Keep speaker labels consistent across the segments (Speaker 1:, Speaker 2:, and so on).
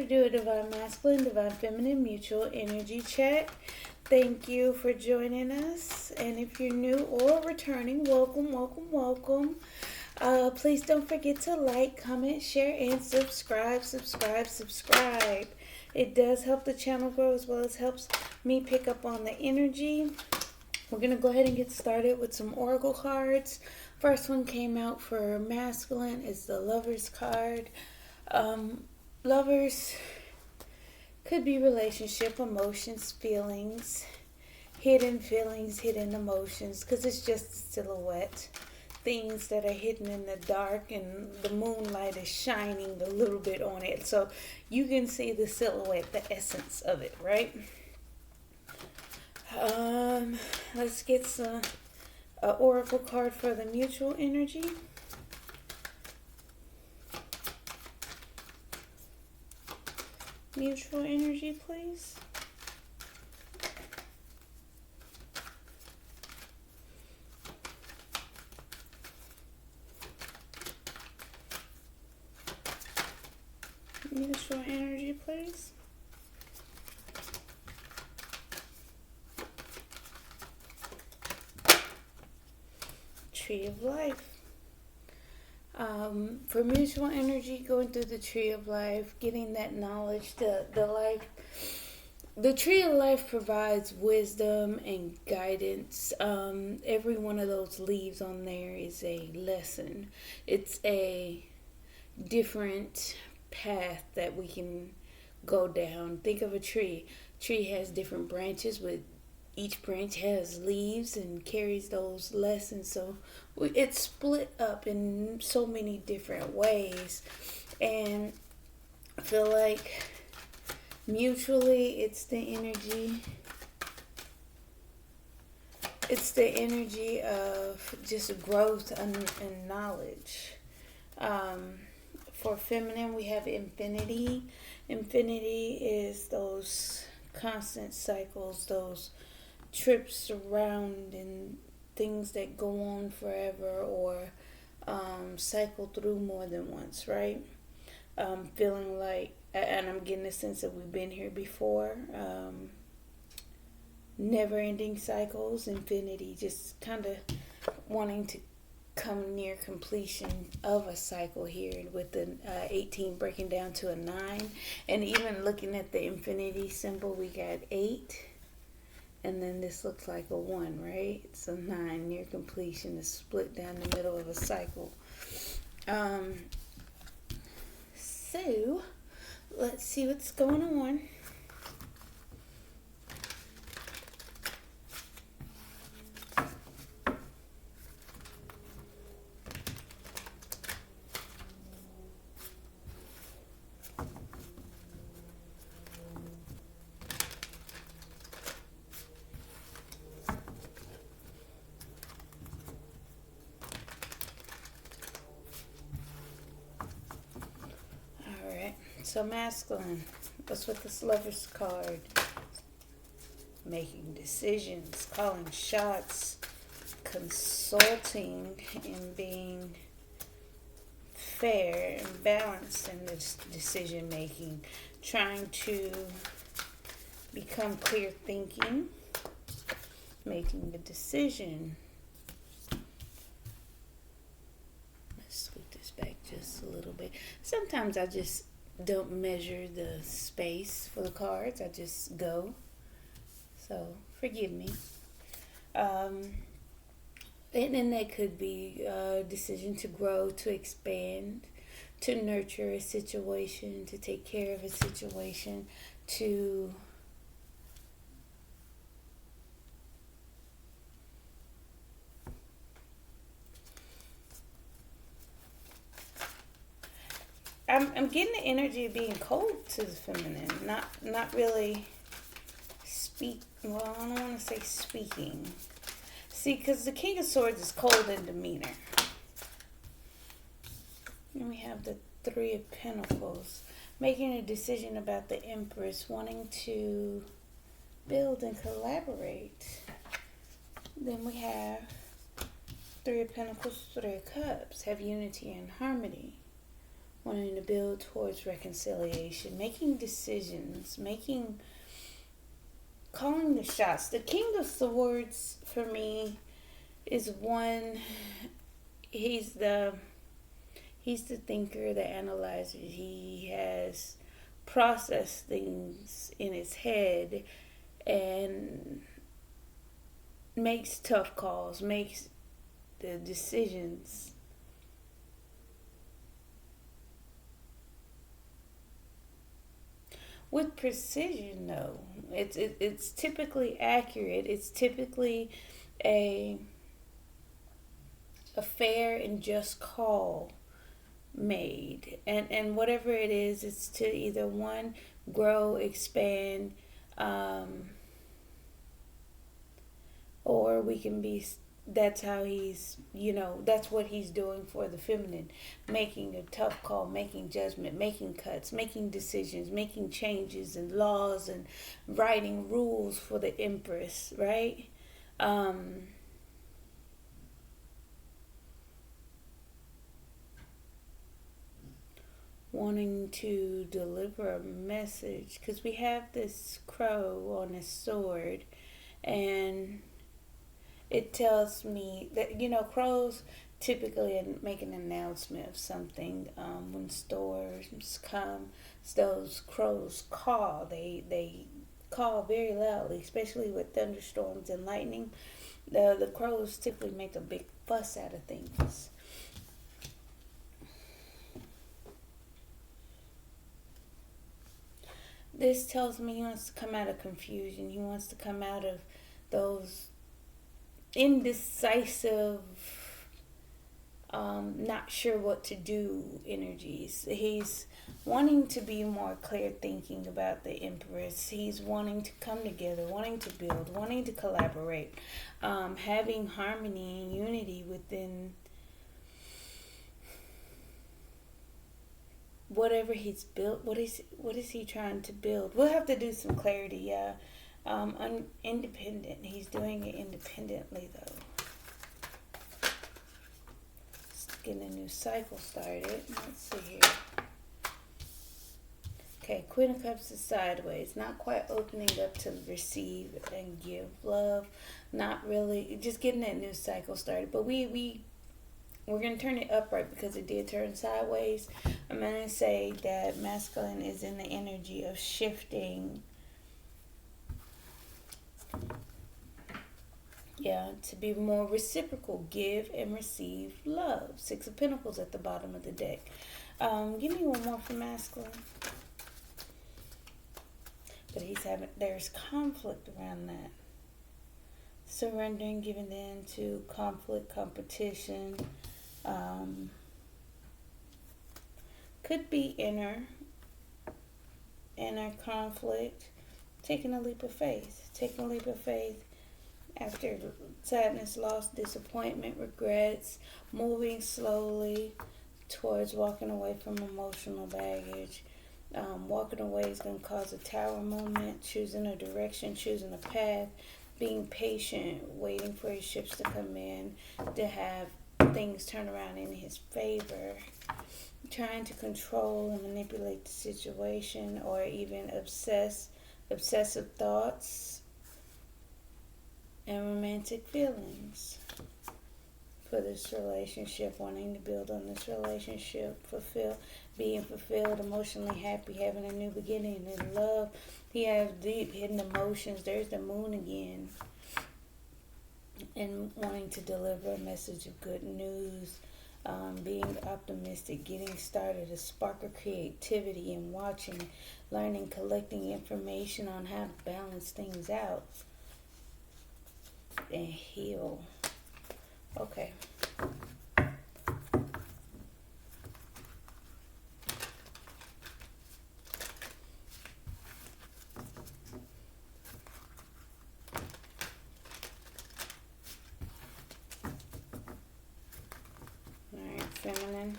Speaker 1: to do a Divine Masculine, Divine Feminine Mutual Energy Check. Thank you for joining us. And if you're new or returning, welcome, welcome, welcome. Please don't forget to like, comment, share, and subscribe. It does help the channel grow as well as helps me pick up on the energy. We're going to go ahead and get started with some oracle cards. First one came out for masculine is the Lovers card. Lovers could be relationship, emotions, feelings, hidden emotions, because it's just a silhouette. Things that are hidden in the dark and the moonlight is shining a little bit on it. So you can see the silhouette, the essence of it, right? Let's get some oracle card for the mutual energy. Mutual energy, please. Mutual energy, please. Tree of Life. For mutual energy, going through the Tree of Life, getting that knowledge, the Tree of Life provides wisdom and guidance. Every one of those leaves on there is a lesson. It's a different path that we can go down. Think of a tree. Tree has different branches with each branch has leaves and carries those lessons. So it's split up in so many different ways. And I feel like mutually it's the energy. It's the energy of just growth and knowledge. For feminine, we have infinity. Infinity is those constant cycles, those trips around and things that go on forever or cycle through more than once, right? Feeling like, and I'm getting a sense that we've been here before, never-ending cycles, infinity, just kind of wanting to come near completion of a cycle here with the 18 breaking down to a 9. And even looking at the infinity symbol, we got 8. And then this looks like a 1, right? So 9, near completion, is split down the middle of a cycle. So, let's see what's going on. So masculine, what's with this Lovers card? Making decisions, calling shots, consulting, and being fair and balanced in this decision making. Trying to become clear thinking, making a decision. Let's scoot this back just a little bit. Sometimes I just don't measure the space for the cards. I just go. So forgive me. And then that could be a decision to grow, to expand, to nurture a situation, to take care of a situation, to I'm getting the energy of being cold to the feminine, not really well, I don't want to say speaking. See, because the King of Swords is cold in demeanor. And we have the Three of Pentacles, making a decision about the Empress, wanting to build and collaborate. Then we have Three of Pentacles, Three of Cups, have unity and harmony. wanting to build towards reconciliation, making decisions, calling the shots. The King of Swords for me is one. He's the thinker, the analyzer. He has processed things in his head and makes tough calls, makes the decisions. With precision, though, it's typically accurate. It's typically a fair and just call made, and whatever it is, it's to either one, grow, expand, or we can be. That's how he's, that's what he's doing for the feminine, making a tough call, making judgment, making cuts, making decisions, making changes and laws, and writing rules for the Empress, right? Wanting to deliver a message, because we have this crow on his sword, and it tells me that, crows typically make an announcement of something. When storms come, those crows call. They call very loudly, especially with thunderstorms and lightning. The crows typically make a big fuss out of things. This tells me he wants to come out of confusion. He wants to come out of those indecisive, not sure what to do energies. He's wanting to be more clear thinking about the Empress. He's wanting to come together, wanting to build, wanting to collaborate, having harmony and unity within whatever he's built. What is he trying to build? We'll have to do some clarity. Yeah. Independent. He's doing it independently, though. Just getting a new cycle started. Let's see here. Okay, Queen of Cups is sideways. Not quite opening up to receive and give love. Not really. Just getting that new cycle started. But we're going to turn it upright because it did turn sideways. I'm going to say that masculine is in the energy of shifting. Yeah, to be more reciprocal, give and receive love. 6 of Pentacles at the bottom of the deck. Give me one more for masculine. But there's conflict around that. Surrendering, giving in to conflict, competition. Could be inner conflict. Taking a leap of faith. After sadness, loss, disappointment, regrets, moving slowly towards walking away from emotional baggage. Walking away is going to cause a tower moment, choosing a direction, choosing a path, being patient, waiting for his ships to come in, to have things turn around in his favor, trying to control and manipulate the situation, or even obsessive thoughts and romantic feelings for this relationship, wanting to build on this relationship, being fulfilled, emotionally happy, having a new beginning in love. He has deep hidden emotions. There's the moon again. And wanting to deliver a message of good news, being optimistic, getting started, a spark of creativity, and watching, learning, collecting information on how to balance things out and heal. Okay. Alright, feminine.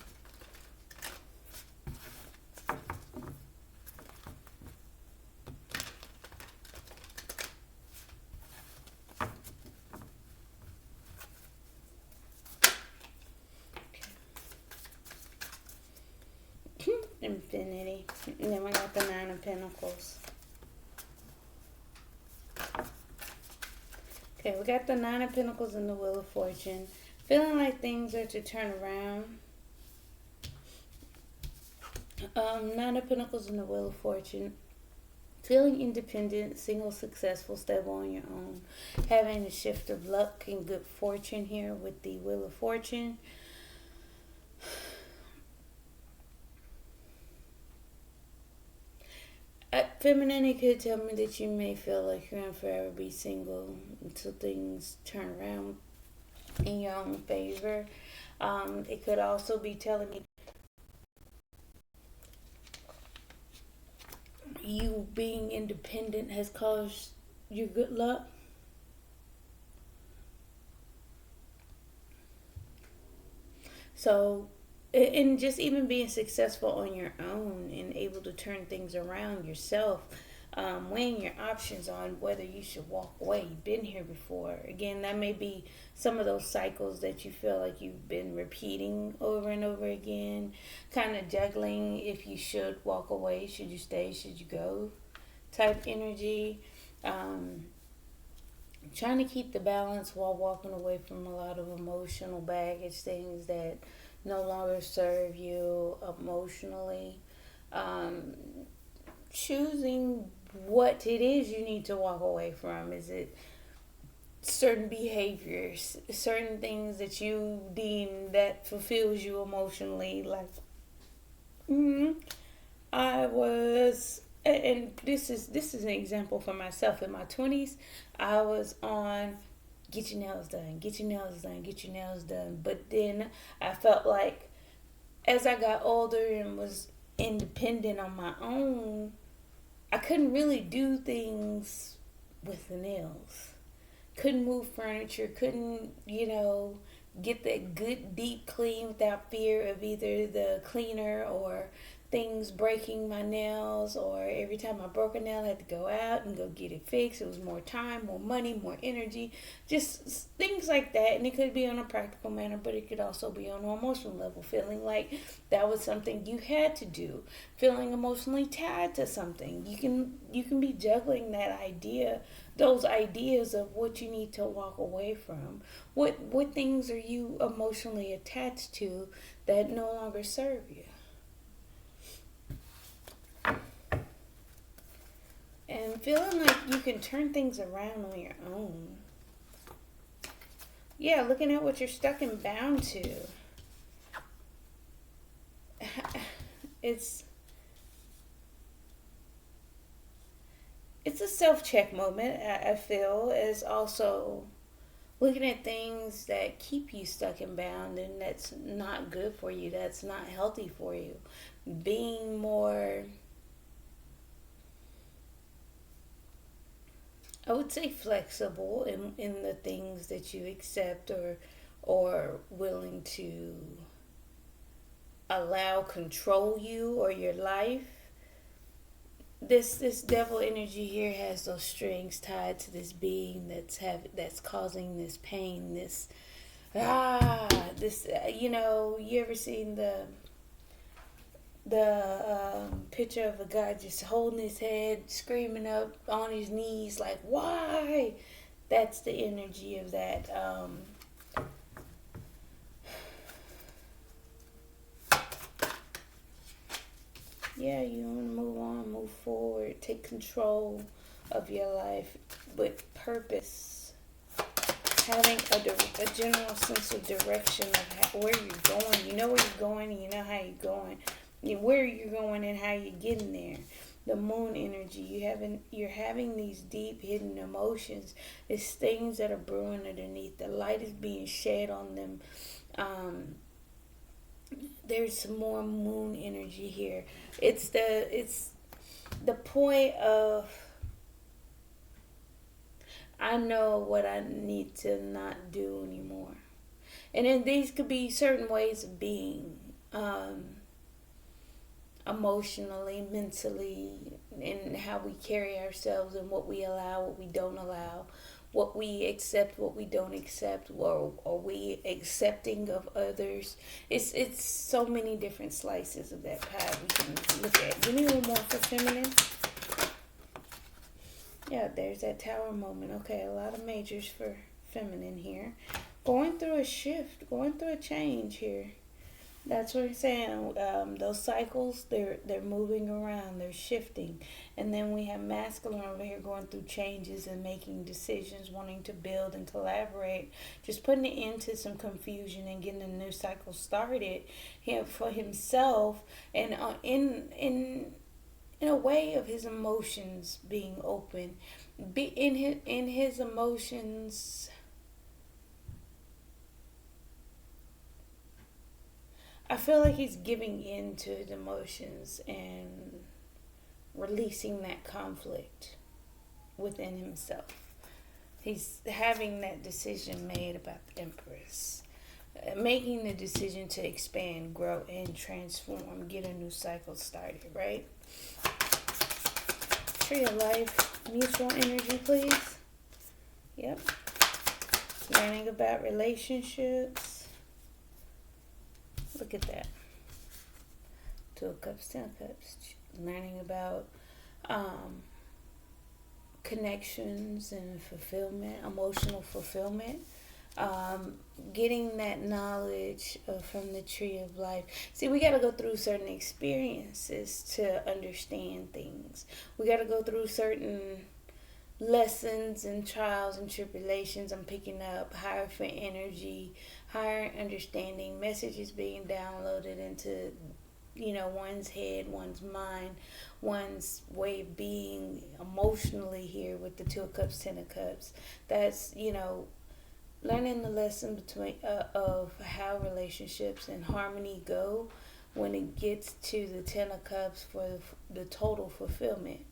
Speaker 1: infinity. And then we got the Nine of Pentacles. Okay, we got the Nine of Pentacles and the Wheel of Fortune. Feeling like things are to turn around. Nine of Pentacles and the Wheel of Fortune. Feeling independent, single, successful, stable on your own. Having a shift of luck and good fortune here with the Wheel of Fortune. Femininity could tell me that you may feel like you're going to forever be single until things turn around in your own favor. It could also be telling me you being independent has caused your good luck. So, and just even being successful on your own and able to turn things around yourself, weighing your options on whether you should walk away. You've been here before. Again, that may be some of those cycles that you feel like you've been repeating over and over again, kind of juggling if you should walk away, should you stay, should you go type energy. Trying to keep the balance while walking away from a lot of emotional baggage, things that no longer serve you emotionally. Choosing what it is you need to walk away from. Is it certain behaviors, certain things that you deem that fulfills you emotionally? Like, I was, and this is an example for myself. In my 20s, I was on get your nails done, get your nails done, get your nails done. But then I felt like as I got older and was independent on my own, I couldn't really do things with the nails. Couldn't move furniture, couldn't, get that good deep clean without fear of either the cleaner or things breaking my nails, or every time I broke a nail I had to go out and go get it fixed. It was more time, more money, more energy, just things like that. And it could be on a practical manner, but it could also be on an emotional level, feeling like that was something you had to do, feeling emotionally tied to something. You can be juggling those ideas of what you need to walk away from. What things are you emotionally attached to that no longer serve you? And feeling like you can turn things around on your own. Yeah, looking at what you're stuck and bound to. It's a self-check moment, I feel, as also looking at things that keep you stuck and bound and that's not good for you, that's not healthy for you. Being more, I would say, flexible in the things that you accept or willing to allow control you or your life. This devil energy here has those strings tied to this being that's causing this pain. You ever seen the picture of a guy just holding his head, screaming up on his knees, like, why? That's the energy of that. Yeah, you want to move on, move forward, take control of your life with purpose. Having a general sense of direction of where you're going. You know where you're going and you know how you're going. Where you're going and how you're getting there. The moon energy, you're having these deep hidden emotions. It's things that are brewing underneath. The light is being shed on them. There's some more moon energy here. It's the point of, I know what I need to not do anymore. And then these could be certain ways of being, emotionally, mentally, and how we carry ourselves and what we allow, what we don't allow, what we accept, what we don't accept, or are we accepting of others. It's so many different slices of that pie we can look at. Give me one more for feminine. Yeah, there's that tower moment. Okay, a lot of majors for feminine here. Going through a shift, going through a change here. That's what I'm saying. Those cycles, they're moving around, they're shifting, and then we have masculine over here going through changes and making decisions, wanting to build and collaborate, just putting it into some confusion and getting a new cycle started here for himself, and in a way of his emotions being open, be in his emotions. I feel like he's giving in to his emotions and releasing that conflict within himself. He's having that decision made about the Empress. Making the decision to expand, grow, and transform. Get a new cycle started, right? Tree of Life, mutual energy, please. Yep. Learning about relationships. Look at that. Two of Cups, Ten of Cups. Learning about connections and fulfillment, emotional fulfillment. Getting that knowledge from the Tree of Life. See, we got to go through certain experiences to understand things. We got to go through certain lessons and trials and tribulations. I'm picking up higher for energy, higher understanding, messages being downloaded into one's head, one's mind, one's way of being emotionally here with the Two of Cups, Ten of Cups. That's learning the lesson between of how relationships and harmony go when it gets to the Ten of Cups for the total fulfillment.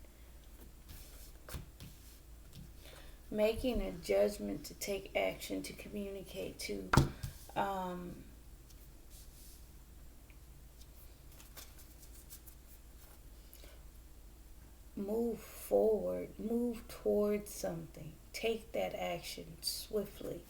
Speaker 1: Making a judgment to take action, to communicate, to move forward, move towards something, take that action swiftly.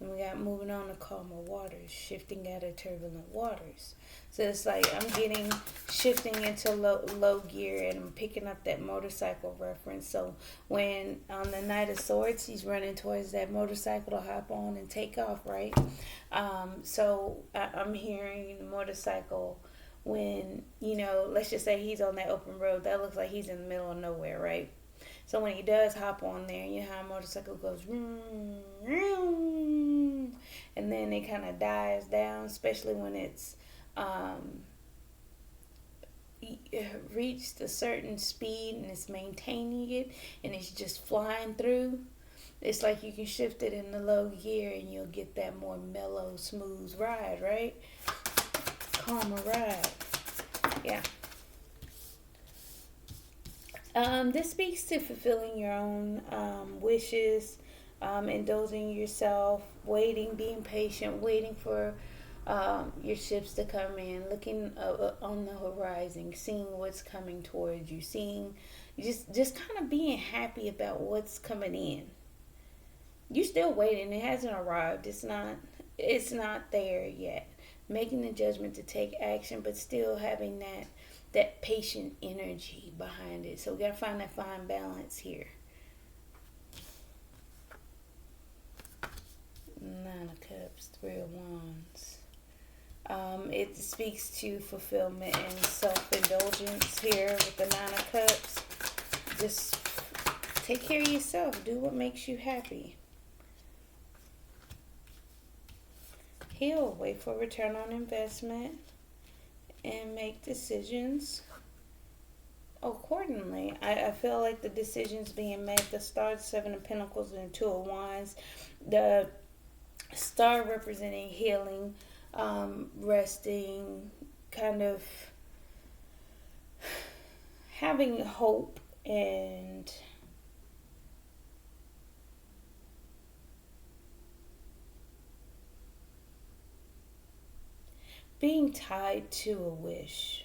Speaker 1: And we got moving on to calmer waters, shifting out of turbulent waters. So it's like I'm getting shifting into low gear, and I'm picking up that motorcycle reference. So when on the Knight of Swords, he's running towards that motorcycle to hop on and take off, right? So I'm hearing the motorcycle when, let's just say he's on that open road. That looks like he's in the middle of nowhere, right? So when he does hop on there, you know how a motorcycle goes, vroom, vroom, and then it kind of dies down, especially when it's reached a certain speed and it's maintaining it and it's just flying through. It's like you can shift it in the low gear and you'll get that more mellow, smooth ride, right? Calmer ride. Yeah. This speaks to fulfilling your own wishes, indulging yourself, waiting, being patient, waiting for your ships to come in, looking on the horizon, seeing what's coming towards you, seeing, just kind of being happy about what's coming in. You're still waiting. It hasn't arrived. It's not there yet. Making the judgment to take action, but still having that patient energy behind it. So we gotta find that fine balance here. Nine of Cups, Three of Wands. It speaks to fulfillment and self-indulgence here with the Nine of Cups. Just take care of yourself. Do what makes you happy. Heal. Wait for return on investment. And make decisions accordingly. I feel like the decisions being made, the Star, Seven of Pentacles, and Two of Wands. The Star representing healing, resting, kind of having hope and being tied to a wish.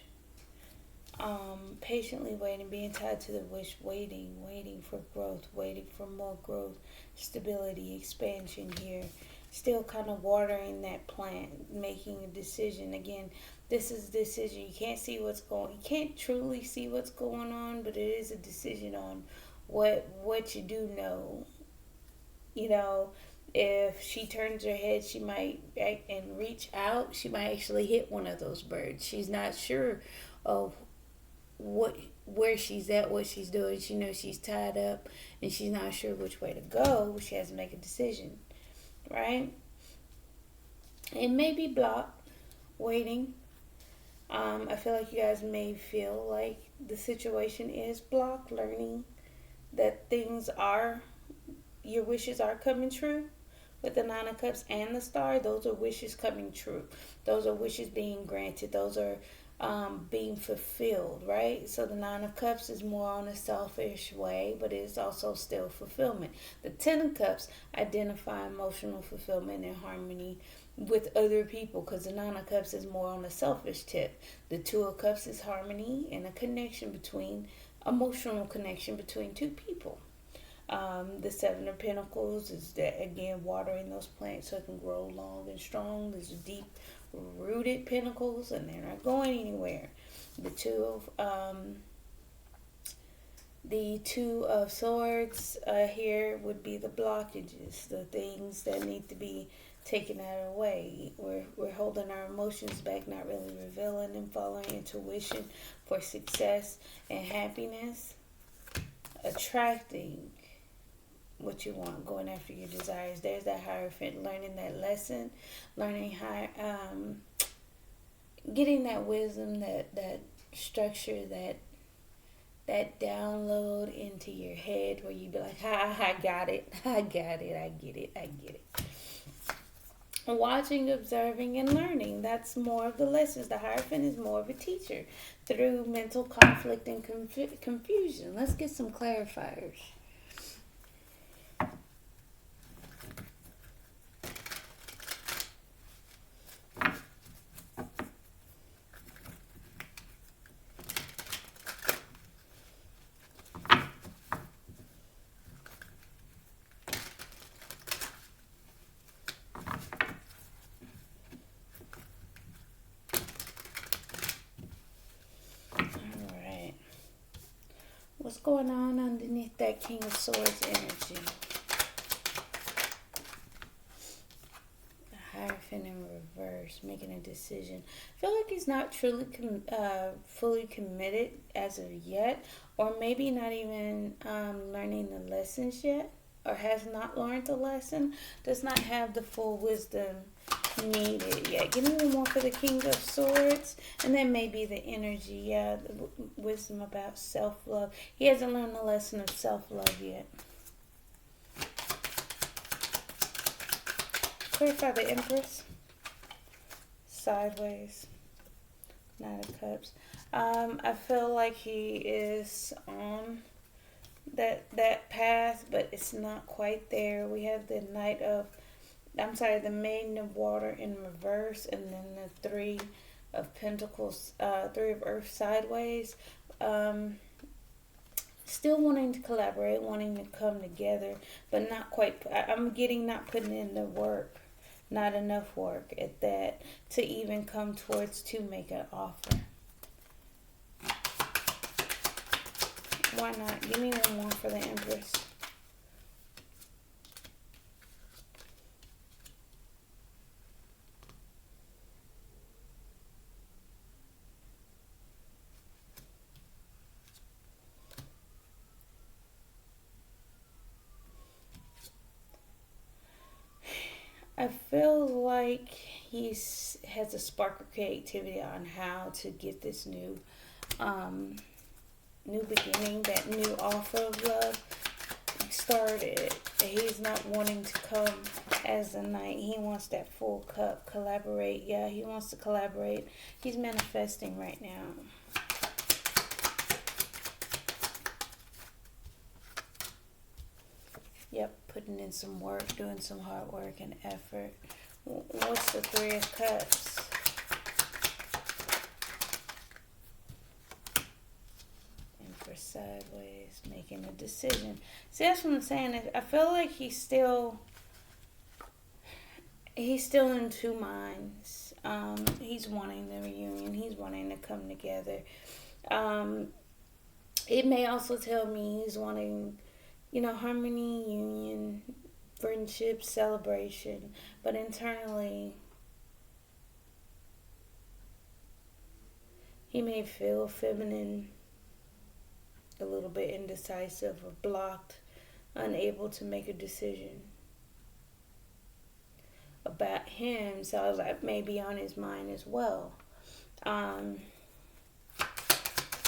Speaker 1: Patiently waiting, being tied to the wish, waiting for growth, waiting for more growth, stability, expansion here. Still kind of watering that plant, making a decision. Again, this is a decision. You can't see what's going. You can't truly see what's going on, but it is a decision on what you do know. You know, if she turns her head, she might and reach out. She might actually hit one of those birds. She's not sure of what where she's at, what she's doing. She knows she's tied up and she's not sure which way to go. She has to make a decision, right? It may be blocked, waiting. I feel like you guys may feel like the situation is blocked, learning that things are, your wishes are coming true. With the Nine of Cups and the Star, those are wishes coming true. Those are wishes being granted. Those are being fulfilled, right? So the Nine of Cups is more on a selfish way, but it is also still fulfillment. The Ten of Cups identify emotional fulfillment and harmony with other people, because the Nine of Cups is more on a selfish tip. The Two of Cups is harmony and a connection between, emotional connection between two people. The Seven of Pentacles is that, again, watering those plants so it can grow long and strong. These are deep rooted pentacles and they're not going anywhere. The Two of Swords here would be the blockages, the things that need to be taken out of the way. We're holding our emotions back, not really revealing and following intuition for success and happiness. Attracting what you want, going after your desires. There's that Hierophant, learning that lesson, learning how, getting that wisdom, that structure, that download into your head where you be like, I got it, I get it. Watching, observing, and learning. That's more of the lessons. The Hierophant is more of a teacher through mental conflict and confusion. Let's get some clarifiers. What's going on underneath that King of Swords energy? The Hierophant in reverse, making a decision. I feel like he's not truly fully committed as of yet, or maybe not even learning the lessons yet, or has not learned the lesson, does not have the full wisdom needed yet. Give me one more for the King of Swords, and then maybe the energy, the wisdom about self-love. He hasn't learned the lesson of self-love yet. Clarify the Empress. Sideways. Nine of Cups. I feel like he is on that path, but it's not quite there. We have the the Maiden of Water in reverse, and then the Three of Pentacles, Three of Earth sideways. Still wanting to collaborate, wanting to come together, but not quite. I'm getting not putting in the work, not enough work at that to even come towards to make an offer. Why not? Give me one more for the Empress. I feel like he has a spark of creativity on how to get this new beginning, that new offer of love started. He's not wanting to come as a knight. He wants that full cup, collaborate. Yeah, he wants to collaborate. He's manifesting right now. Yep, putting in some work, doing some hard work and effort. What's the Three of Cups? sideways, making a decision. See, that's what I'm saying. I feel like he's still in two minds. He's wanting the reunion. He's wanting to come together. It may also tell me he's wanting, harmony, union, friendship, celebration. But internally, he may feel feminine, a little bit indecisive or blocked, unable to make a decision about him. So that may be on his mind as well.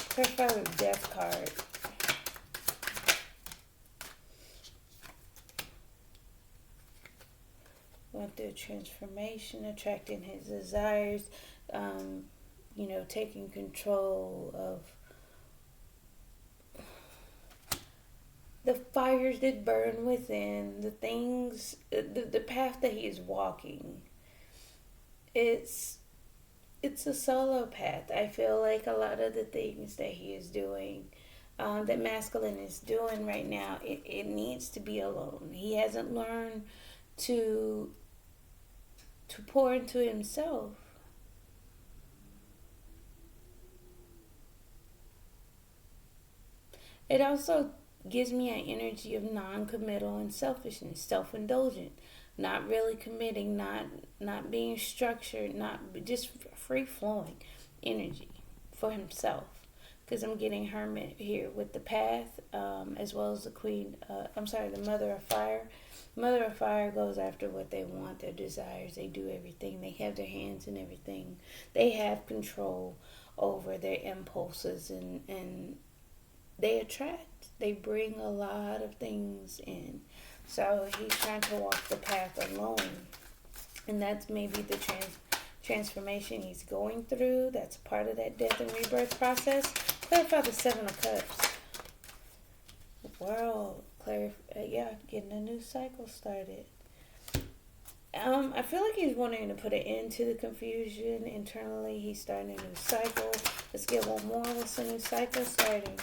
Speaker 1: Clarify the death card. Went through transformation, attracting his desires, taking control of the fires that burn within, the things, the path that he is walking. It's a solo path. I feel like a lot of the things that he is doing, that masculine is doing right now, it needs to be alone. He hasn't learned to pour into himself. It also gives me an energy of non-committal and selfishness, self-indulgent, not really committing, not being structured, not just free-flowing energy for himself. Because I'm getting Hermit here with the Path, as well as the Queen. The Mother of Fire. Mother of Fire goes after what they want, their desires. They do everything. They have their hands in everything. They have control over their impulses, and they attract. They bring a lot of things in. So he's trying to walk the path alone. And that's maybe the transformation he's going through. That's part of that death and rebirth process. Clarify the Seven of Cups. World. Getting a new cycle started. I feel like he's wanting to put an end to the confusion. Internally, he's starting a new cycle. Let's get one more. What's the new cycle starting?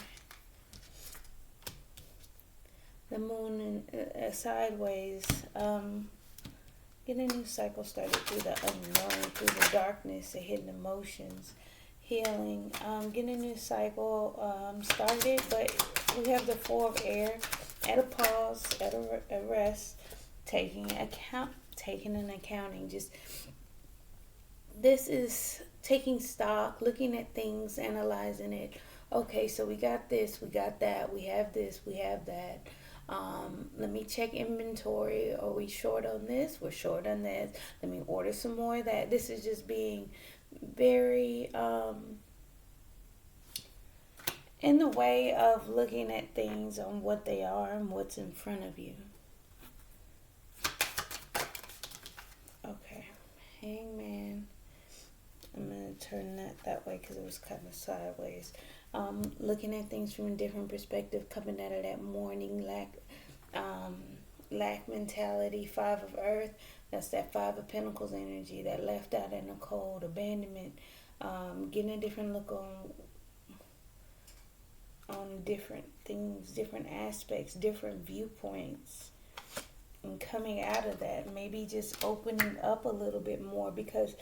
Speaker 1: The moon and sideways. Get a new cycle started through the unknown, through the darkness, the hidden emotions, healing. Get a new cycle started, but we have the Four of Air at a pause, at a rest, taking an accounting. Just this is taking stock, looking at things, analyzing it. Okay, so we got this, we got that, we have this, we have that. Let me check inventory. Are we short on this? We're short on this. Let me order some more of that. This is just being very in the way of looking at things on what they are and what's in front of you. Okay, Hangman. I'm going to turn that way because it was kind of sideways. Looking at things from a different perspective, coming out of that mourning, lack mentality. Five of Earth, that's that Five of Pentacles energy, that left out in the cold, abandonment. Getting a different look on different things, different aspects, different viewpoints, and coming out of that, maybe just opening up a little bit more, because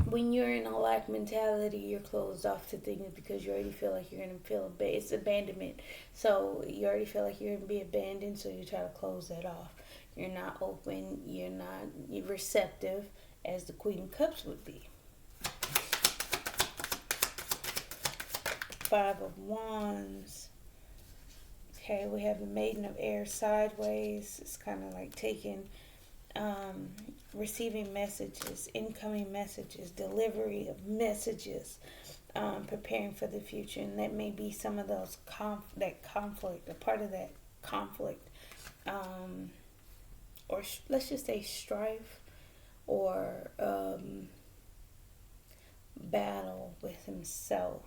Speaker 1: when you're in a lack mentality, you're closed off to things because you already feel like you're going to feel it's abandonment. So you already feel like you're going to be abandoned, so you try to close that off. You're not open, you're receptive, as the Queen of Cups would be. Five of Wands. Okay, we have the Maiden of Air sideways. It's kind of like taking, receiving messages, incoming messages, delivery of messages, preparing for the future. And that may be some of those conflict, a part of that conflict, or let's just say strife, or battle with himself.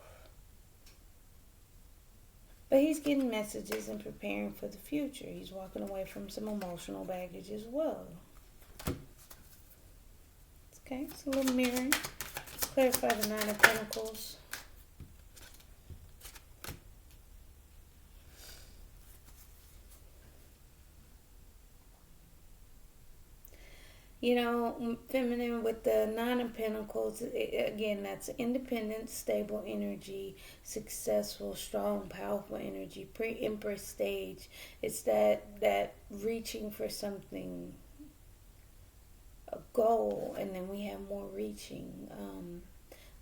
Speaker 1: But he's getting messages and preparing for the future. He's walking away from some emotional baggage as well. Okay, it's a little mirroring. Let's clarify the Nine of Pentacles. Feminine with the Nine of Pentacles, again, that's independent, stable energy, successful, strong, powerful energy, pre-Empress stage. It's that reaching for something, a goal, and then we have more reaching.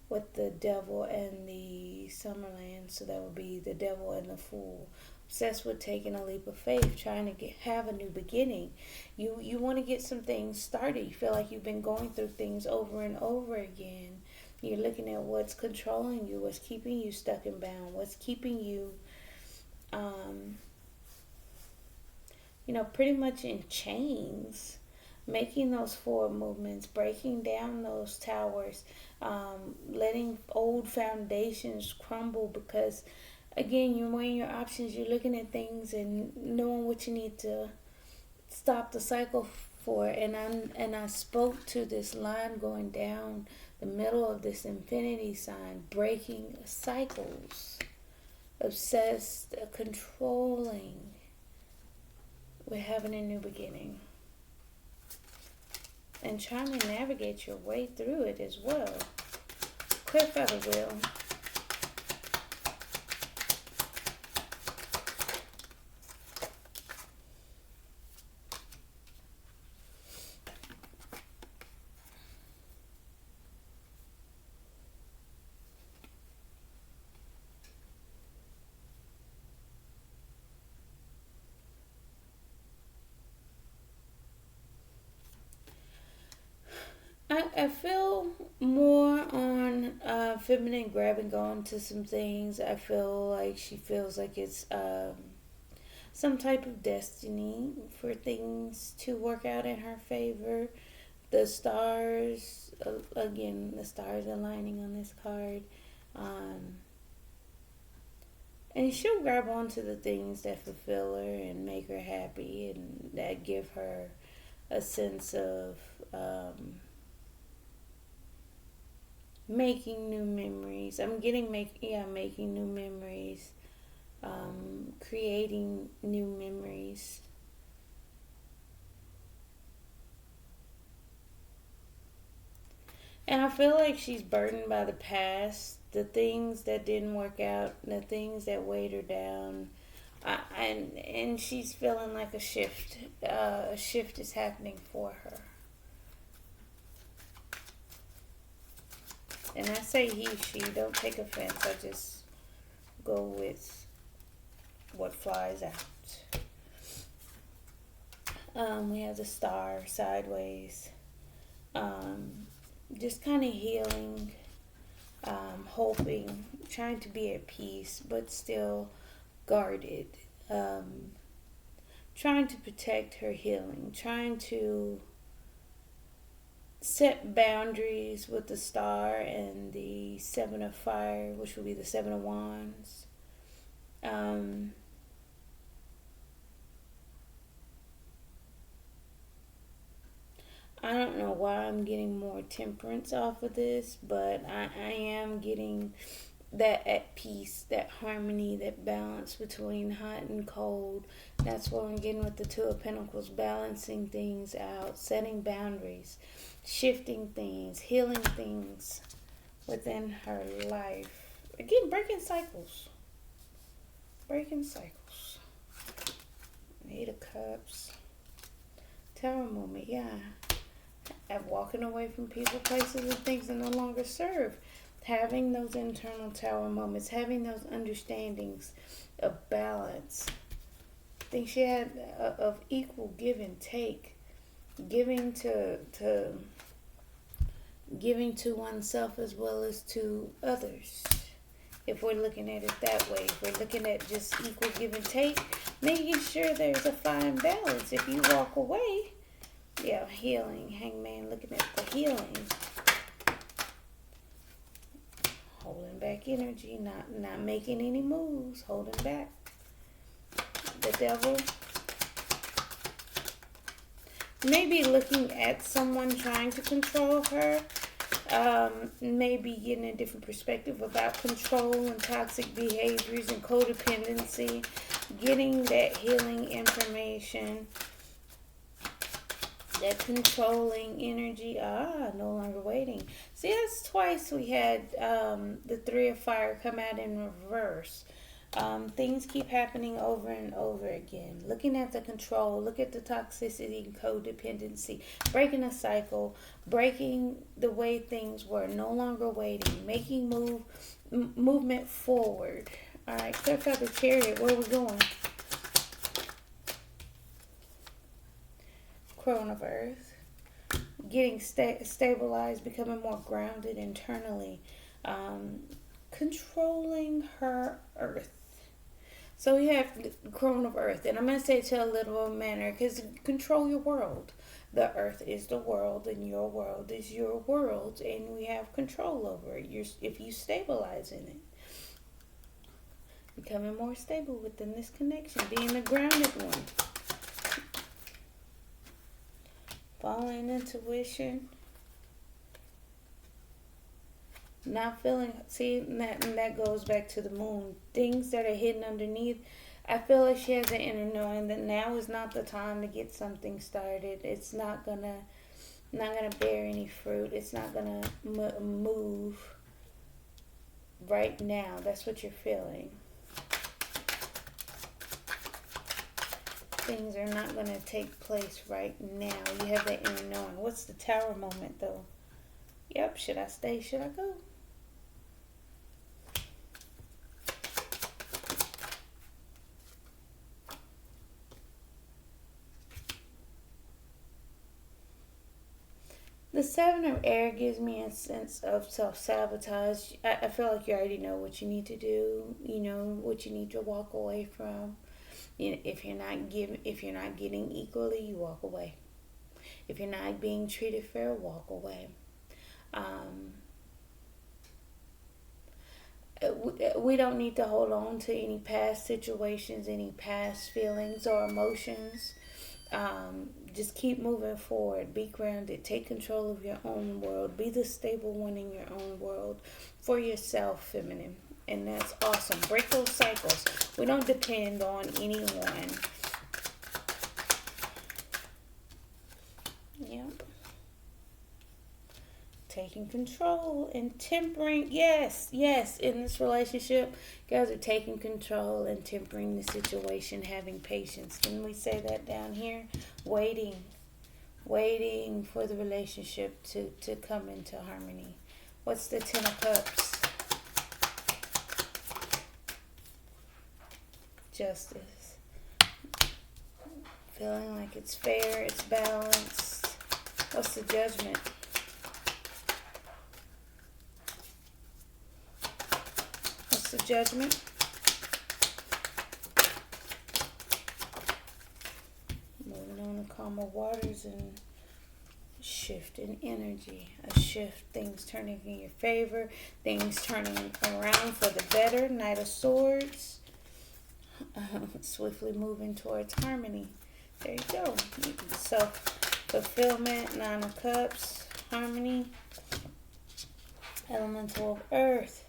Speaker 1: With the Devil and the Summerland, so that would be the Devil and the Fool. Obsessed with taking a leap of faith, trying to have a new beginning. You want to get some things started. You feel like you've been going through things over and over again. You're looking at what's controlling you, what's keeping you stuck and bound, what's keeping you, pretty much in chains. Making those forward movements, breaking down those towers, letting old foundations crumble, because again, you're weighing your options, you're looking at things and knowing what you need to stop the cycle for. And I spoke to this line going down the middle of this infinity sign, breaking cycles, obsessed, controlling. We're having a new beginning. And trying to navigate your way through it as well. Clear feather wheel. I feel more on feminine grabbing, going to some things. I feel like she feels like it's some type of destiny for things to work out in her favor. The stars, again, the stars aligning on this card. And she'll grab onto the things that fulfill her and make her happy and that give her a sense of making new memories. Making new memories, creating new memories. And I feel like she's burdened by the past, the things that didn't work out, the things that weighed her down. And she's feeling like a shift. A shift is happening for her. And I say he, she, don't take offense. I just go with what flies out. We have the star sideways. Just kind of healing, hoping, trying to be at peace, but still guarded. Trying to protect her healing. Trying to set boundaries with the star and the Seven of Fire, which will be the Seven of Wands. I don't know why I'm getting more temperance off of this, but I am getting that at peace, that harmony, that balance between hot and cold. That's what I'm getting with the Two of Pentacles, balancing things out, setting boundaries, shifting things, healing things within her life. Again, breaking cycles. Breaking cycles. Eight of Cups. Tower moment, yeah. At walking away from people, places, and things that no longer serve. Having those internal tower moments, having those understandings of balance. I think she had of equal give and take. Giving to oneself as well as to others. If we're looking at it that way, if we're looking at just equal give and take, making sure there's a fine balance. If you walk away, yeah, healing. Hangman looking at the healing. Holding back energy, not making any moves, holding back. The Devil. Maybe looking at someone trying to control her. Maybe getting a different perspective about control and toxic behaviors and codependency. Getting that healing information. That controlling energy, no longer waiting. See, that's twice we had the Three of Fire come out in reverse. Things keep happening over and over again. Looking at the control, look at the toxicity and codependency, breaking a cycle, breaking the way things were, no longer waiting, making movement forward. All right, clarify the Chariot. Where are we going? Crown of Earth. Getting stabilized, becoming more grounded internally, controlling her Earth. So we have the Crown of Earth, and I'm going to say it to a literal manner because control your world. The Earth is the world, and your world is your world, and we have control over it. If you stabilize in it, becoming more stable within this connection, being the grounded one, following intuition. Not feeling, see, that goes back to the moon. Things that are hidden underneath. I feel like she has an inner knowing that now is not the time to get something started. It's not gonna bear any fruit. It's not gonna move right now. That's what you're feeling. Things are not gonna take place right now. You have that inner knowing. What's the Tower moment though? Yep. Should I stay? Should I go? The Seven of Air gives me a sense of self-sabotage. I feel like you already know what you need to do. You know what you need to walk away from. You know, if you're not getting equally, you walk away. If you're not being treated fair, walk away. We don't need to hold on to any past situations, any past feelings or emotions. Just keep moving forward. Be grounded. Take control of your own world. Be the stable one in your own world for yourself, feminine. And that's awesome. Break those cycles. We don't depend on anyone. Yep. Taking control and tempering. Yes, in this relationship, you guys are taking control and tempering the situation, having patience. Can we say that down here? Waiting for the relationship to come into harmony. What's the Ten of Cups? Justice. Feeling like it's fair, it's balanced. What's the Judgment? The Judgment. Moving on to calmer waters and shift in energy. A shift, things turning in your favor, things turning around for the better. Knight of Swords. Swiftly moving towards harmony. There you go. Self-fulfillment. Nine of Cups. Harmony. Elemental of Earth.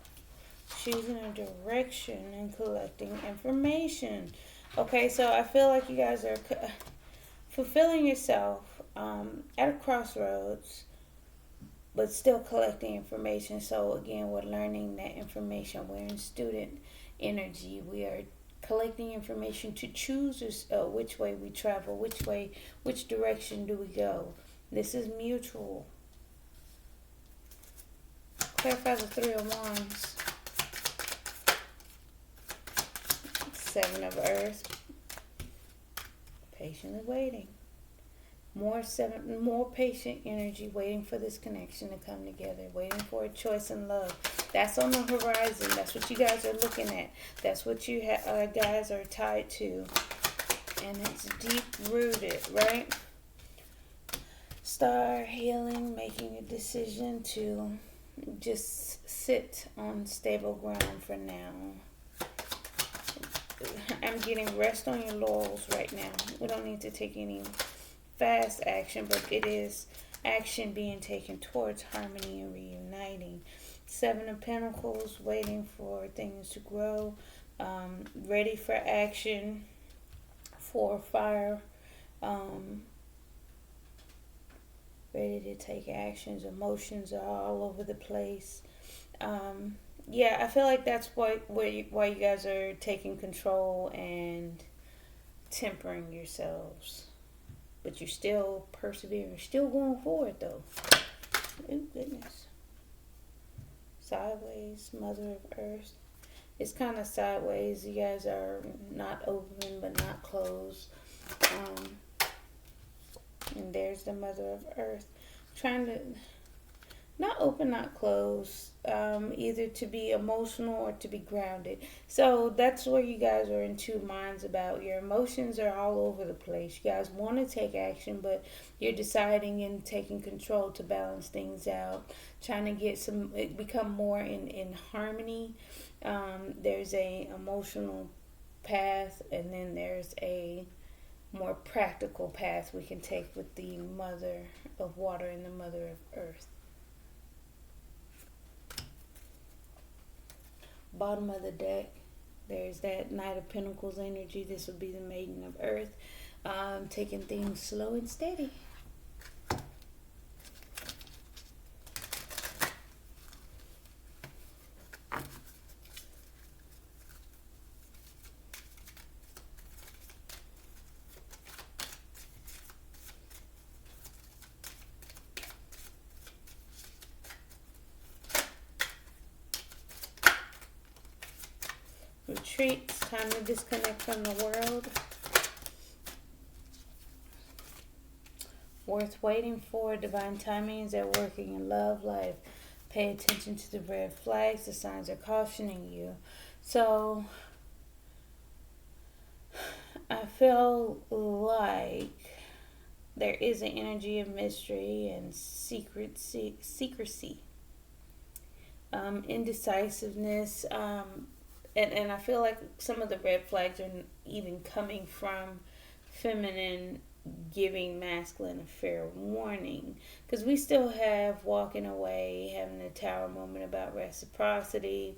Speaker 1: Choosing a direction and collecting information. Okay, so I feel like you guys are fulfilling yourself at a crossroads, but still collecting information. So again, we're learning that information. We're in student energy. We are collecting information to choose which way we travel, which direction do we go. This is mutual. Clarify the Three of Wands. Seven of Earth. Patiently waiting. More patient energy, waiting for this connection to come together, waiting for a choice in love. That's on the horizon. That's what you guys are looking at. That's what you guys are tied to. And it's deep rooted, right? Star healing, making a decision to just sit on stable ground for now. I'm getting rest on your laurels right now. We don't need to take any fast action, but it is action being taken towards harmony and reuniting. Seven of Pentacles, waiting for things to grow, ready for action. Four of Fire, ready to take actions. Emotions are all over the place. Yeah, I feel like that's why you guys are taking control and tempering yourselves. But you're still persevering. You're still going forward, though. Oh, goodness. Sideways, Mother of Earth. It's kind of sideways. You guys are not open but not closed. Um, and there's the Mother of Earth. Trying to not open, not closed. Either to be emotional or to be grounded. So that's where you guys are in two minds about. Your emotions are all over the place. You guys want to take action, but you're deciding and taking control to balance things out. Trying to get become more in harmony. There's a emotional path, and then there's a more practical path we can take with the Mother of Water and the Mother of Earth. Bottom of the deck, there's that Knight of Pentacles energy. This would be the Maiden of Earth, taking things slow and steady. Retreat. It's time to disconnect from the world. Worth waiting for. Divine timing is at work in your love life. Pay attention to the red flags. The signs are cautioning you. So I feel like there is an energy of mystery and secrecy, indecisiveness. And I feel like some of the red flags are even coming from feminine giving masculine a fair warning. Because we still have walking away, having the Tower moment about reciprocity,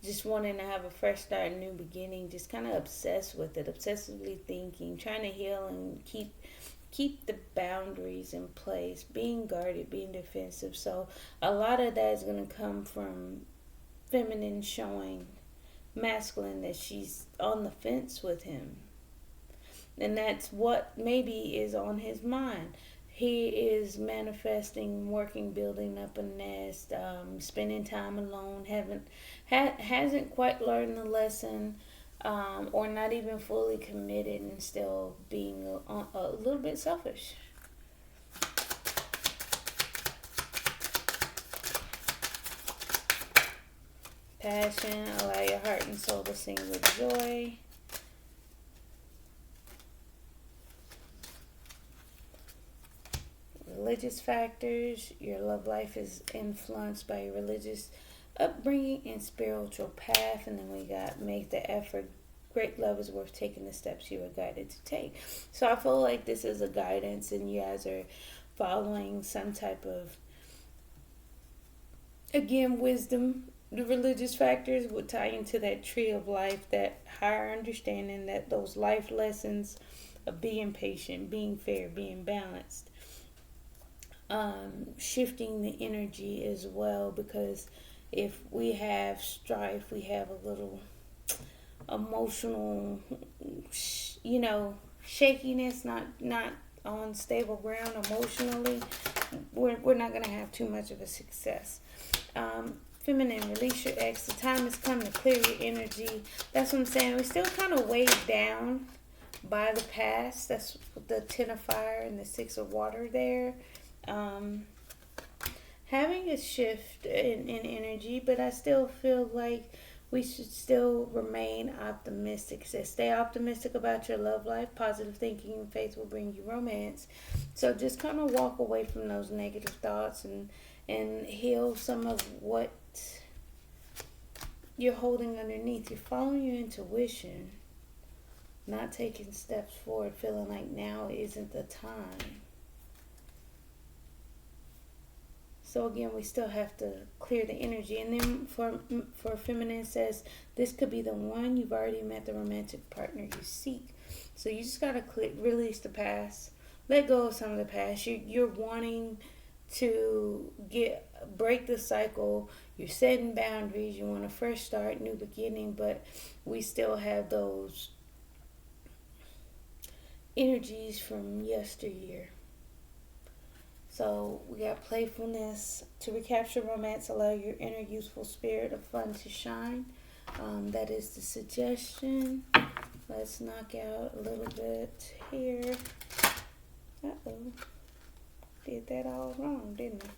Speaker 1: just wanting to have a fresh start, new beginning, just kind of obsessed with it, obsessively thinking, trying to heal and keep the boundaries in place, being guarded, being defensive. So a lot of that is going to come from feminine showing masculine that she's on the fence with him. And that's what maybe is on his mind. He is manifesting, working, building up a nest, spending time alone, hasn't quite learned the lesson, or not even fully committed and still being a little bit selfish. Passion, allow your heart and soul to sing with joy. Religious factors, your love life is influenced by your religious upbringing and spiritual path. And then we got make the effort. Great love is worth taking the steps you are guided to take. So I feel like this is a guidance and you guys are following some type of, again, wisdom. The religious factors would tie into that tree of life, that higher understanding, that those life lessons of being patient, being fair, being balanced. Shifting the energy as well, because if we have strife, we have a little emotional, shakiness, not on stable ground emotionally, we're not going to have too much of a success. Feminine, release your ex. The time has come to clear your energy. That's what I'm saying. We're still kind of weighed down by the past. That's the 10 of fire and the 6 of water there. Having a shift in energy, but I still feel like we should still remain optimistic. So stay optimistic about your love life. Positive thinking and faith will bring you romance. So just kind of walk away from those negative thoughts and heal some of what you're holding underneath. You're following your intuition, not taking steps forward, feeling like now isn't the time. So again, we still have to clear the energy. And then for feminine says, this could be the one. You've already met the romantic partner you seek. So you just got to release the past. let go of some of the past. You're wanting to break the cycle. You're setting boundaries. You want to fresh start, new beginning, but we still have those energies from yesteryear. So we got playfulness to recapture romance, allow your inner youthful spirit of fun to shine. That is the suggestion. Let's knock out a little bit here. Uh-oh. Did that all wrong, didn't I?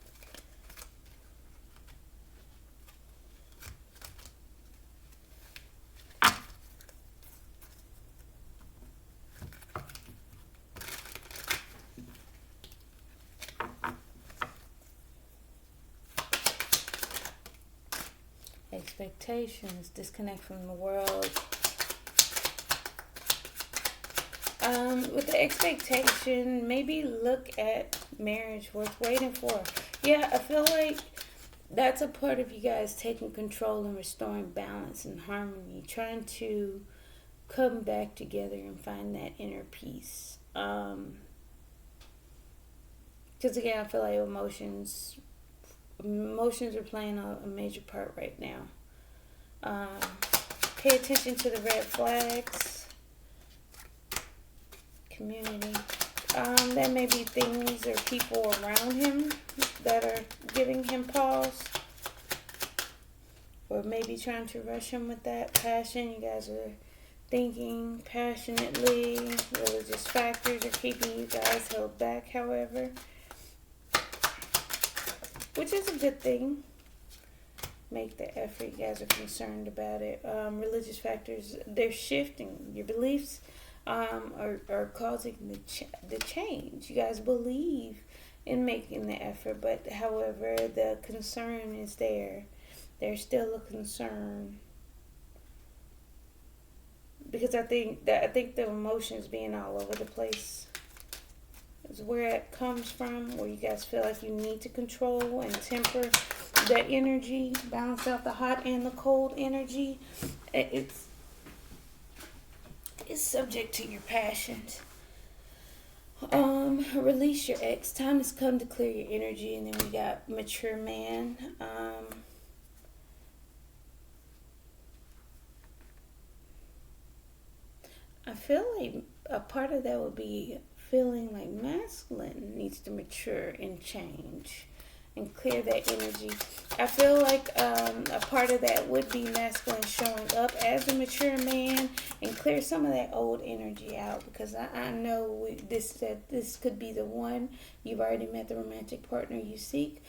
Speaker 1: Expectations, disconnect from the world. With the expectation, maybe look at marriage worth waiting for. Yeah, I feel like that's a part of you guys taking control and restoring balance and harmony, trying to come back together and find that inner peace. Because again, I feel like emotions are playing a major part right now. Pay attention to the red flags. Community. There may be things or people around him that are giving him pause, or maybe trying to rush him with that passion. You guys are thinking passionately. Religious factors are keeping you guys held back, however, which is a good thing. Make the effort. You guys are concerned about it. Religious factors, they're shifting. Your beliefs are causing the change. You guys believe in making the effort, but however, the concern is there. There's still a concern because I think the emotions being all over the place is where it comes from. Where you guys feel like you need to control and temper that energy, balance out the hot and the cold energy. It's subject to your passions. Release your ex. Time has come to clear your energy. And then we got mature man. I feel like a part of that would be feeling like masculine needs to mature and change and clear that energy. I feel like a part of that would be masculine showing up as a mature man and clear some of that old energy out, because I know this could be the one. You've already met the romantic partner you seek.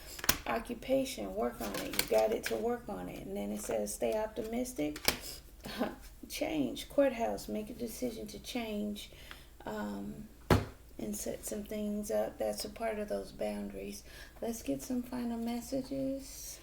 Speaker 1: Occupation, work on it. You got it to work on it. And then it says stay optimistic. Change. Courthouse, make a decision to change. And set some things up. That's a part of those boundaries. Let's get some final messages.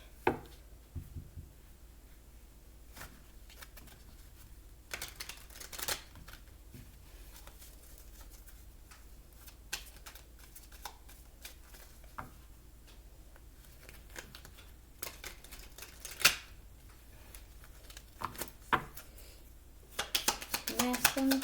Speaker 1: Masculine.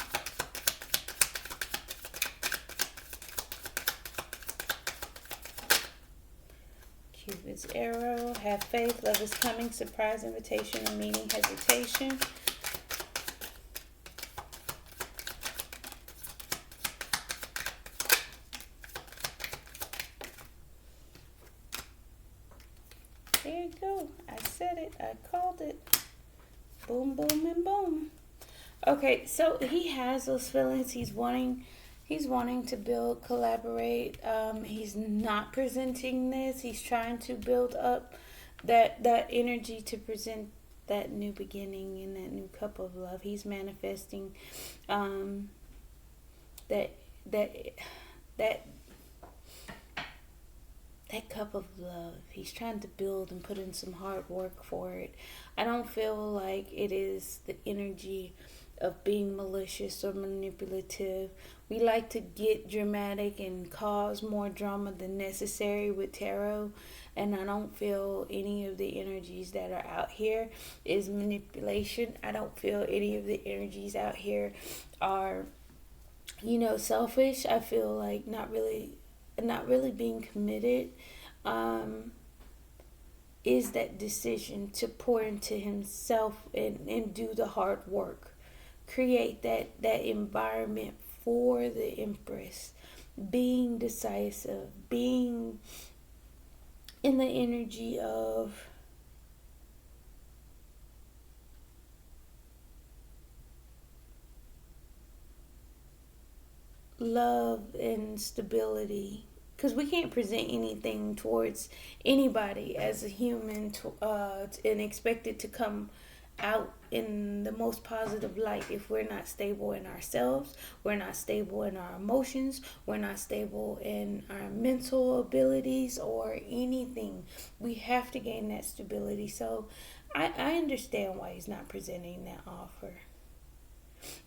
Speaker 1: Cupid's arrow. Have faith. Love is coming. Surprise invitation and meeting hesitation. There you go. I said it. I called it. Boom, boom, and boom. Okay, so he has those feelings. He's wanting to build, collaborate. He's not presenting this. He's trying to build up that energy to present that new beginning and that new cup of love. He's manifesting that cup of love. He's trying to build and put in some hard work for it. I don't feel like it is the energy of being malicious or manipulative. We like to get dramatic and cause more drama than necessary with tarot, and I don't feel any of the energies that are out here is manipulation. I don't feel any of the energies out here are Selfish. I feel like not really being committed. Um, is that decision to pour into himself and do the hard work, create that environment for the Empress, being decisive, being in the energy of love and stability, because we can't present anything towards anybody as a human and expect it to come out in the most positive light if we're not stable in ourselves, we're not stable in our emotions, we're not stable in our mental abilities or anything. We have to gain that stability. So I understand why he's not presenting that offer.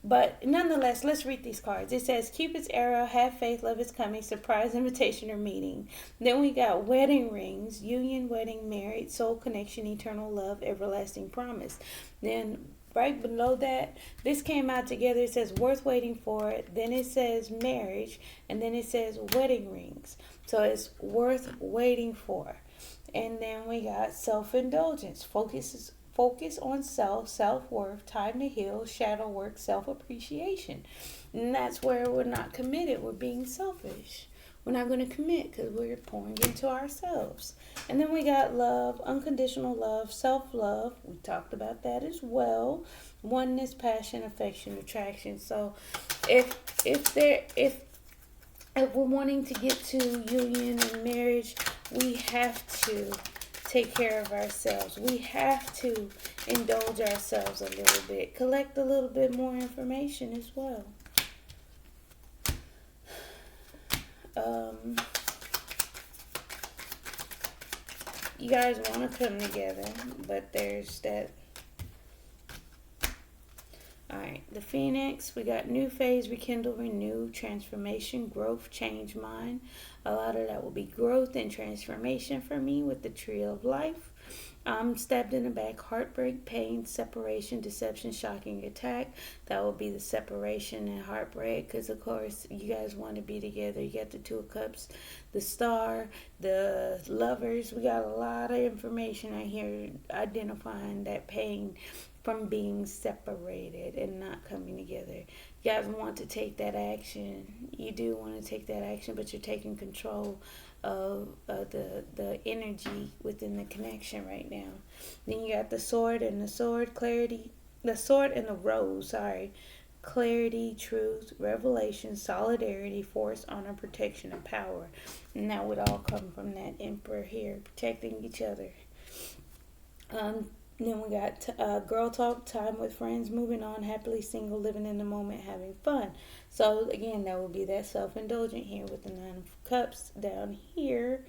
Speaker 1: But nonetheless, let's read these cards. It says Cupid's arrow, have faith, love is coming, surprise, invitation, or meeting. Then we got wedding rings, union, wedding, married, soul connection, eternal love, everlasting promise. Then right below that, this came out together. It says worth waiting for. Then it says marriage, and then it says wedding rings. So it's worth waiting for. And then we got self-indulgence. Focus on self-worth, time to heal, shadow work, self-appreciation. And that's where we're not committed. We're being selfish. We're not going to commit because we're pouring into ourselves. And then we got love, unconditional love, self-love. We talked about that as well. Oneness, passion, affection, attraction. So if we're wanting to get to union and marriage, we have to take care of ourselves. We have to indulge ourselves a little bit, collect a little bit more information as well. Um, you guys want to come together, but there's that. Alright, the Phoenix, we got new phase, rekindle, renew, transformation, growth, change mind. A lot of that will be growth and transformation for me with the Tree of Life. Stabbed in the back, heartbreak, pain, separation, deception, shocking attack. That will be the separation and heartbreak, because of course you guys want to be together. You got the Two of Cups, the Star, the Lovers. We got a lot of information out here identifying that pain from being separated and not coming together. You guys want to take that action. You do want to take that action, but you're taking control of the energy within the connection right now. Then you got the sword and the sword, clarity. The sword and the rose, sorry. Clarity, truth, revelation, solidarity, force, honor, protection, and power. And that would all come from that Emperor here, protecting each other. Then we got girl talk, time with friends, moving on, happily single, living in the moment, having fun. So again, that would be that self-indulgent here with the Nine of Cups down here.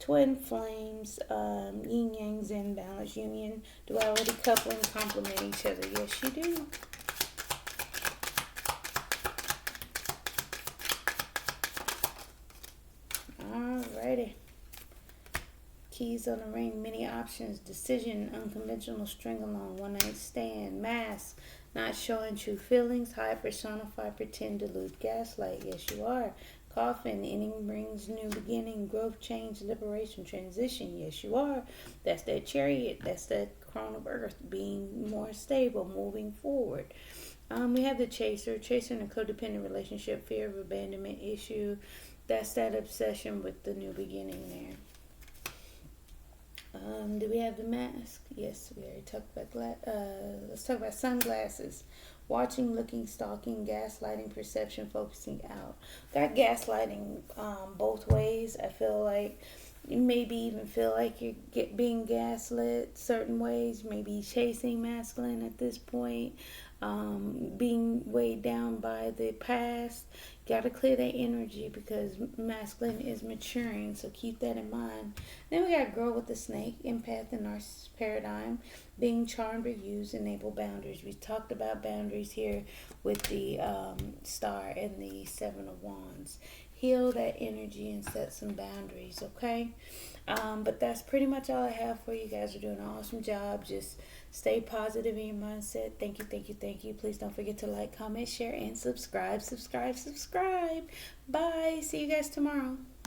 Speaker 1: Twin flames, yin yang zen balance, union, duality, coupling, complement each other. Yes, you do. Alrighty. Keys on the ring, many options, decision, unconventional, string along, one night stand, mask, not showing true feelings, hide, personify, pretend, delude, gaslight. Yes, you are. Coffin, ending brings new beginning, growth, change, liberation, transition. Yes, you are. That's that Chariot. That's that crown of earth, being more stable, moving forward. We have the chaser in a codependent relationship, fear of abandonment issue. That's that obsession with the new beginning there. Do we have the mask? Yes, we already talked about let's talk about sunglasses. Watching, looking, stalking, gaslighting, perception, focusing out. Got gaslighting both ways. I feel like you maybe even feel like you're being gaslit certain ways. Maybe chasing masculine at this point. Being weighed down by the past. Got to clear that energy because masculine is maturing, so keep that in mind. Then we got girl with the snake, empath in our paradigm, being charmed or used, enable boundaries. We talked about boundaries here with the star and the Seven of Wands. heal that energy and set some boundaries, okay? But that's pretty much all I have for you. You guys are doing an awesome job. Just stay positive in your mindset. Thank you, thank you, thank you. Please don't forget to like, comment, share, and subscribe. Bye. See you guys tomorrow.